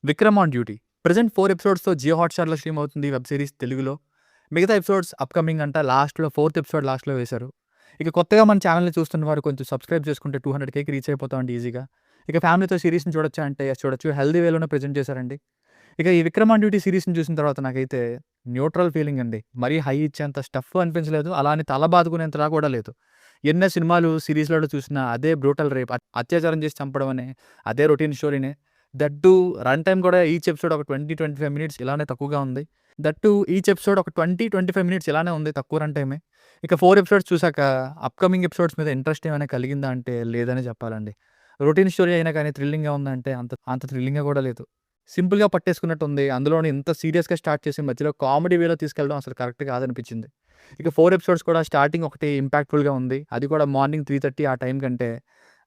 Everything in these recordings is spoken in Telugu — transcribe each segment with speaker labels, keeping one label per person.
Speaker 1: 'విక్రమ్ ఆన్ డ్యూటీ' ప్రెజెంట్ 4 ఎపిసోడ్స్‌తో జియో హాట్‌స్టార్‌లో స్ట్రీమ్ అవుతుంది వెబ్ సిరీస్ తెలుగులో. మిగతా ఎపిసోడ్స్ అప్‌కమింగ్ అంట. ఫోర్త్ ఎపిసోడ్ లాస్ట్‌లో వేశారు. ఇక కొత్తగా మన ఛానెల్‌ని చూస్తున్న వారు కొంచెం సబ్స్క్రైబ్ చేసుకుంటే 200,000కి రీచ్ అయిపోతామండి ఈజీగా. ఇక ఫ్యామిలీతో సీరీస్‌ని చూడొచ్చా అంటే యెస్ చూడొచ్చు. హెల్తీ వేలోనే ప్రెజెంట్ చేశారండి. ఇక ఈ 'విక్రమ్ ఆన్ డ్యూటీ' సీరీస్‌ని చూసిన తర్వాత నాకైతే న్యూట్రల్ ఫీలింగ్ అండి. మరీ హై ఇచ్చేంత స్టఫ్ అనిపించలేదు. అలా అని తల బాదుకునేంతలా కూడా లేదు. ఎన్నో సినిమాలు, సీరీస్‌లలో చూసినా అదే బ్రూటల్ రేప్, అత్యాచారం చేసి చంపడం అనే అదే రొటీన్ స్టోరీనే. దట్ టూ రన్ టైమ్ కూడా ఈచ్ ఎపిసోడ్ ఒక 20-25 మినిట్స్ ఇలానే తక్కువగా ఉంది. దట్ టూ ఈచ్ ఎపిసోడ్ ఒక 20-25 మినిట్స్ ఇలానే ఉంది. తక్కువ రన్ టైమే. ఇక 4 ఎపిసోడ్స్ చూసాక అప్‌కమింగ్ ఎపిసోడ్స్ మీద ఇంట్రెస్ట్ ఏమైనా కలిగిందా అంటే లేదనే చెప్పాలండి. రొటీన్ స్టోరీ అయినా కానీ థ్రిల్లింగ్‌గా ఉందా అంటే అంత అంత థ్రిల్లింగ్‌గా కూడా లేదు. సింపుల్‌గా పట్టేసుకున్నట్టుంది. అందులోను ఇంత సీరియస్‌గా స్టార్ట్ చేసి మధ్యలో కామెడీ వేలో తీసుకెళ్ళడం అసలు కరెక్ట్ కాదనిపించింది. ఇక 4 ఎపిసోడ్స్ కూడా స్టార్టింగ్ ఒకటి ఇంపాక్ట్‌ఫుల్‌గా ఉంది. అది కూడా మార్నింగ్ 3:30 ఆ టైం కంటే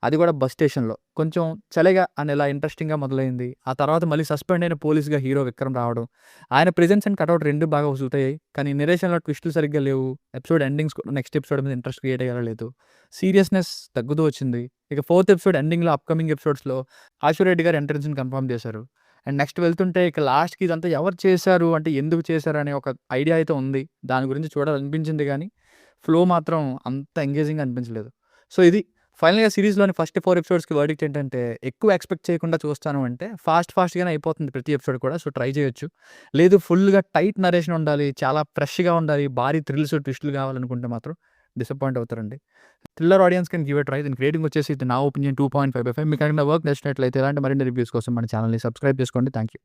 Speaker 1: అది కూడా బస్ స్టేషన్‌లో. కొంచెం చలిగా అనేలా ఇంట్రెస్టింగ్‌గా మొదలైంది. ఆ తర్వాత మళ్ళీ సస్పెండ్ అయిన పోలీస్‌గా హీరో విక్రమ్ రావడం. ఆయన ప్రెజెన్స్ అండ్ కటౌట్ 2 బాగా సూట్ అయ్యాయి. కానీ నెరేషన్‌లో ట్విస్టులు సరిగ్గా లేవు. ఎపిసోడ్ ఎండింగ్స్ కూడా నెక్స్ట్ ఎపిసోడ్ మీద ఇంట్రెస్ట్ క్రియేట్ అయ్యేలా లేదు. సీరియస్‌నెస్ తగ్గుతూ వచ్చింది. ఇక 4థ్ ఎపిసోడ్ ఎండింగ్‌లో అప్‌కమింగ్ ఎపిసోడ్స్‌లో ఆశు రెడ్డి గారి ఎంట్రన్స్‌ని కన్ఫర్మ్ చేశారు. అండ్ నెక్స్ట్ వెళ్తుంటే ఇక లాస్ట్‌కి ఇదంతా ఎవరు చేశారు? అంటే ఎందుకు చేశారు? అనే ఒక ఐడియా అయితే ఉంది. దాని గురించి చూడాలనిపించింది గానీ, ఫ్లో మాత్రం అంత ఎంగేజింగ్‌గా అనిపించలేదు. సో, ఇది ఫైనల్‌గా సీరీస్‌లోని ఫస్ట్ 4 ఎపిసోడ్స్‌కి వర్డిక్ట్ ఏంటంటే, ఎక్కువ ఎక్స్‌పెక్ట్ చేయకుండా చూస్తాను అంటే ఫాస్ట్‌గానే అయిపోతుంది ప్రతి ఎపిసోడ్ కూడా. సో, ట్రై చేయొచ్చు. లేదు ఫుల్‌గా టైట్ నరేషన్ ఉండాలి, చాలా ఫ్రెష్‌గా ఉండాలి, భారీ థ్రిల్స్, ట్విస్టులు కావాలనుకుంటే మాత్రం డిసప్పాయింట్ అవుతారండి. Thriller audience can give a try. దీనికి రేటింగ్ వచ్చేసి ఇది నా ఒపీనియన్ 2.5/5. మీకు ఏమైనా వర్క్ నచ్చినట్లయితే ఇలాంటి మరిన్ని రివ్యూస్ కోసం మన ఛానెల్‌ని సబ్స్క్రైబ్ చేసుకోండి. Thank you.